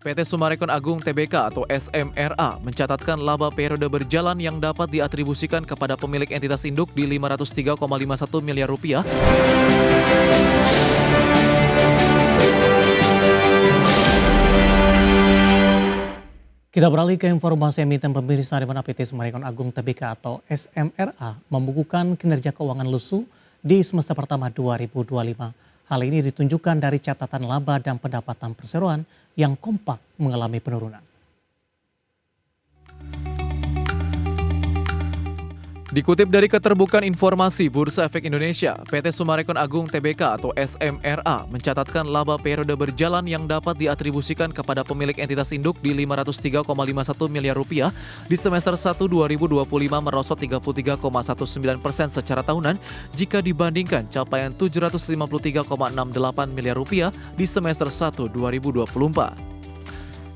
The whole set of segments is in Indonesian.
PT Summarecon Agung Tbk atau SMRA mencatatkan laba periode berjalan yang dapat diatribusikan kepada pemilik entitas induk di Rp503,51 miliar. Kita beralih ke informasi emiten pemirsa di mana PT Summarecon Agung Tbk atau SMRA membukukan kinerja keuangan lesu di semester pertama 2025. Hal ini ditunjukkan dari catatan laba dan pendapatan perseroan yang kompak mengalami penurunan. Dikutip dari Keterbukaan Informasi Bursa Efek Indonesia, PT Summarecon Agung Tbk atau SMRA mencatatkan laba periode berjalan yang dapat diatribusikan kepada pemilik entitas induk di Rp503,51 miliar di semester 1 2025 merosot 33,19% secara tahunan jika dibandingkan capaian Rp753,68 miliar di semester 1 2024.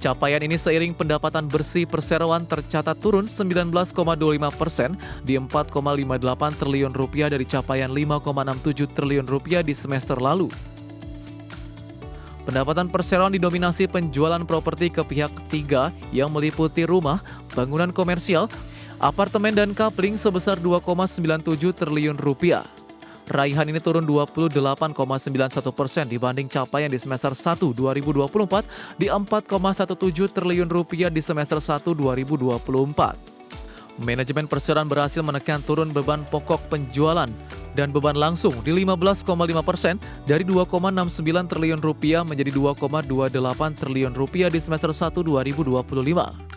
Capaian ini seiring pendapatan bersih perseroan tercatat turun 19,25% di Rp4,58 triliun dari capaian Rp5,67 triliun di semester lalu. Pendapatan perseroan didominasi penjualan properti ke pihak ketiga yang meliputi rumah, bangunan komersial, apartemen dan kapling sebesar Rp2,97 triliun. Raihan ini turun 28,91% dibanding capaian di semester 1 2024 di Rp4,17 triliun di semester 1 2024. Manajemen perseroan berhasil menekan turun beban pokok penjualan dan beban langsung di 15,5% dari Rp2,69 triliun menjadi Rp2,28 triliun di semester 1 2025.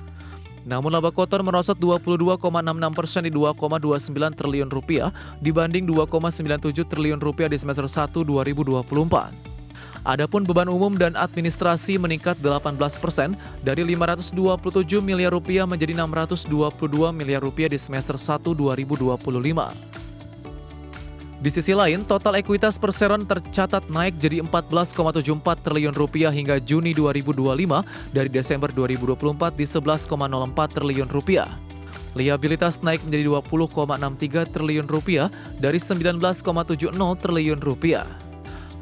Namun laba kotor merosot 22,66% di Rp2,29 triliun dibanding Rp2,97 triliun di semester 1 2024. Adapun beban umum dan administrasi meningkat 18% dari Rp527 miliar menjadi Rp622 miliar di semester 1 2025. Di sisi lain, total ekuitas perseroan tercatat naik jadi Rp14,74 triliun hingga Juni 2025 dari Desember 2024 di Rp11,04 triliun. Liabilitas naik menjadi Rp20,63 triliun dari Rp19,70 triliun.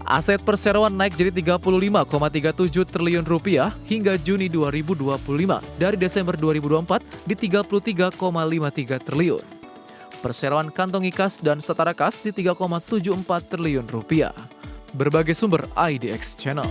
Aset perseroan naik jadi Rp35,37 triliun hingga Juni 2025 dari Desember 2024 di Rp33,53 triliun. Perseroan kantongi kas dan setara kas di Rp3,74 triliun. Berbagai sumber IDX Channel.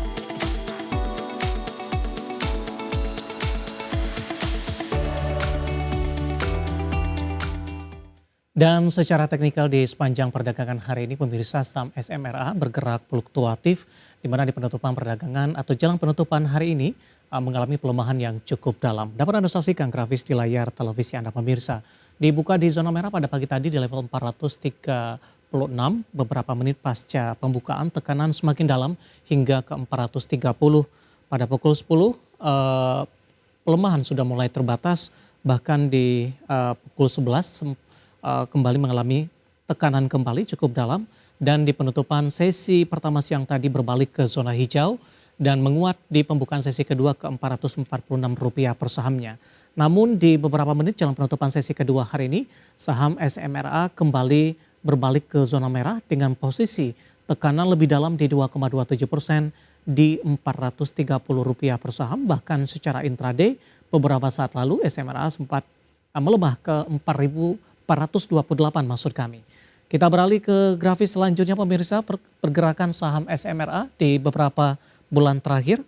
Dan secara teknikal di sepanjang perdagangan hari ini pemirsa saham SMRA bergerak fluktuatif di mana di penutupan perdagangan atau jelang penutupan hari ini mengalami pelemahan yang cukup dalam. Dapat Anda saksikan grafis di layar televisi Anda pemirsa. Dibuka di zona merah pada pagi tadi di level 436 beberapa menit pasca pembukaan tekanan semakin dalam hingga ke 430. Pada pukul 10 pelemahan sudah mulai terbatas bahkan di pukul 11 kembali mengalami tekanan kembali cukup dalam dan di penutupan sesi pertama siang tadi berbalik ke zona hijau dan menguat di pembukaan sesi kedua ke Rp446 per sahamnya. Namun di beberapa menit jelang penutupan sesi kedua hari ini, saham SMRA kembali berbalik ke zona merah dengan posisi tekanan lebih dalam di 2,27% di Rp430 per saham. Bahkan secara intraday beberapa saat lalu SMRA sempat melemah ke 4.428 maksud kami. Kita beralih ke grafis selanjutnya pemirsa, pergerakan saham SMRA di beberapa bulan terakhir.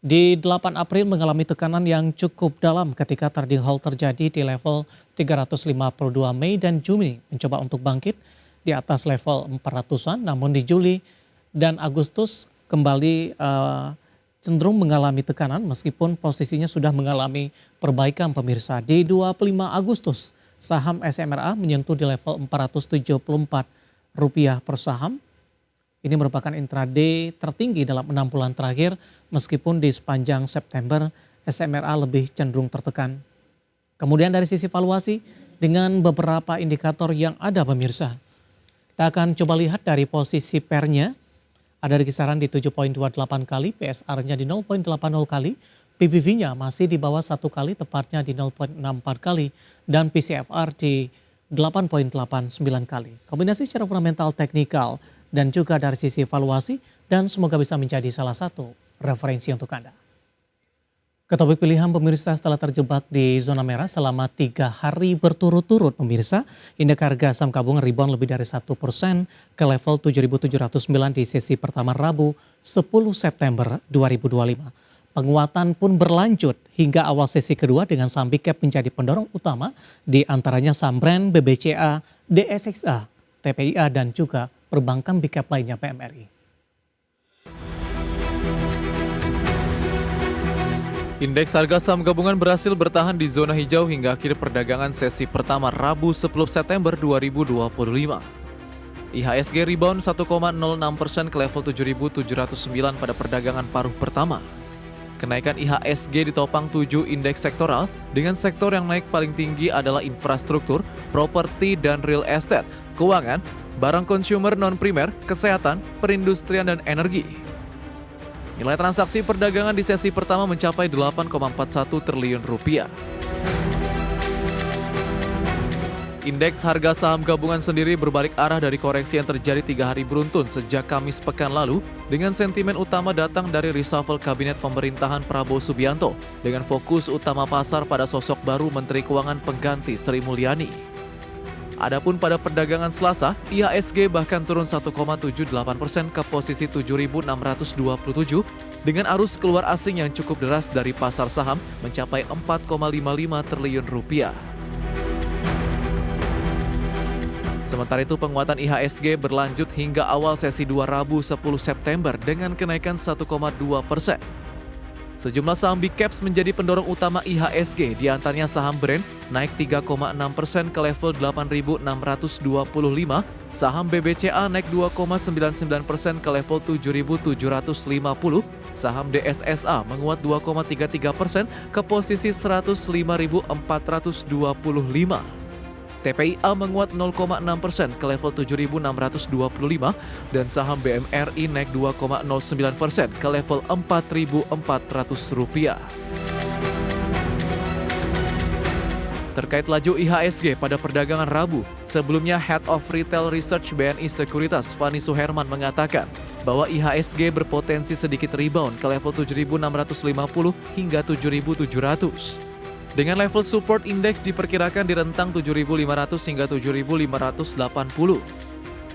Di 8 April mengalami tekanan yang cukup dalam ketika trading halt terjadi di level 352 Mei dan Juni mencoba untuk bangkit di atas level 400-an. Namun di Juli dan Agustus kembali cenderung mengalami tekanan meskipun posisinya sudah mengalami perbaikan pemirsa. Di 25 Agustus saham SMRA menyentuh di level Rp474 per saham. Ini merupakan intraday tertinggi dalam 6 bulan terakhir meskipun di sepanjang September SMRA lebih cenderung tertekan. Kemudian dari sisi valuasi dengan beberapa indikator yang ada pemirsa. Kita akan coba lihat dari posisi pernya ada di kisaran di 7,28 kali, PSR-nya di 0,80 kali, PBV-nya masih di bawah 1 kali tepatnya di 0,64 kali dan PCFR di 8,89 kali. Kombinasi secara fundamental teknikal dan juga dari sisi valuasi dan semoga bisa menjadi salah satu referensi untuk Anda. Ketopik pilihan pemirsa setelah terjebak di zona merah selama 3 hari berturut-turut pemirsa, indeks harga saham gabungan rebound lebih dari 1% ke level 7.709 di sesi pertama Rabu 10 September 2025. Penguatan pun berlanjut hingga awal sesi kedua dengan saham big cap menjadi pendorong utama di antaranya saham brand BBCA, DSXA, TPIA dan juga perbankan big cap lainnya PMRI. Indeks harga saham gabungan berhasil bertahan di zona hijau hingga akhir perdagangan sesi pertama Rabu 10 September 2025. IHSG rebound 1,06% ke level 7.709 pada perdagangan paruh pertama. Kenaikan IHSG ditopang 7 indeks sektoral dengan sektor yang naik paling tinggi adalah infrastruktur, properti dan real estate, keuangan, barang konsumer non-primer, kesehatan, perindustrian dan energi. Nilai transaksi perdagangan di sesi pertama mencapai 8,41 triliun rupiah. Indeks harga saham gabungan sendiri berbalik arah dari koreksi yang terjadi 3 hari beruntun sejak Kamis pekan lalu dengan sentimen utama datang dari reshuffle kabinet pemerintahan Prabowo Subianto dengan fokus utama pasar pada sosok baru Menteri Keuangan pengganti Sri Mulyani. Adapun pada perdagangan Selasa, IHSG bahkan turun 1,78% ke posisi 7.627 dengan arus keluar asing yang cukup deras dari pasar saham mencapai 4,55 triliun rupiah. Sementara itu penguatan IHSG berlanjut hingga awal sesi 2 Rabu 10 September dengan kenaikan 1,2%. Sejumlah saham big caps menjadi pendorong utama IHSG, diantaranya saham brand naik 3,6% ke level 8.625, saham BBCA naik 2,99% ke level 7.750, saham DSSA menguat 2,33% ke posisi 105.425. TPIA menguat 0,6% ke level 7.625 dan saham BMRI naik 2,09% ke level Rp4.400. Terkait laju IHSG pada perdagangan Rabu, sebelumnya Head of Retail Research BNI Sekuritas Fani Suherman mengatakan bahwa IHSG berpotensi sedikit rebound ke level 7.650 hingga 7.700. Dengan level support indeks diperkirakan di rentang 7.500 hingga 7.580.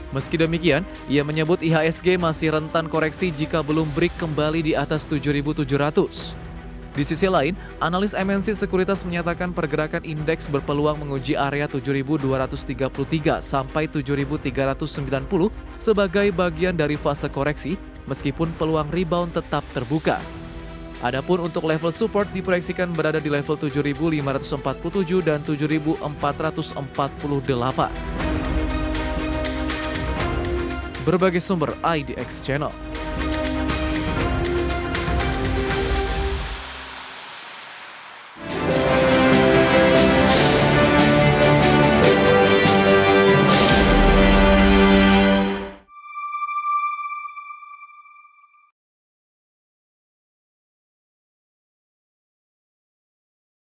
Meski demikian, ia menyebut IHSG masih rentan koreksi jika belum break kembali di atas 7.700. Di sisi lain, analis MNC Sekuritas menyatakan pergerakan indeks berpeluang menguji area 7.233 sampai 7.390 sebagai bagian dari fase koreksi, meskipun peluang rebound tetap terbuka. Adapun untuk level support diproyeksikan berada di level 7.547 dan 7.448. Berbagai sumber IDX Channel.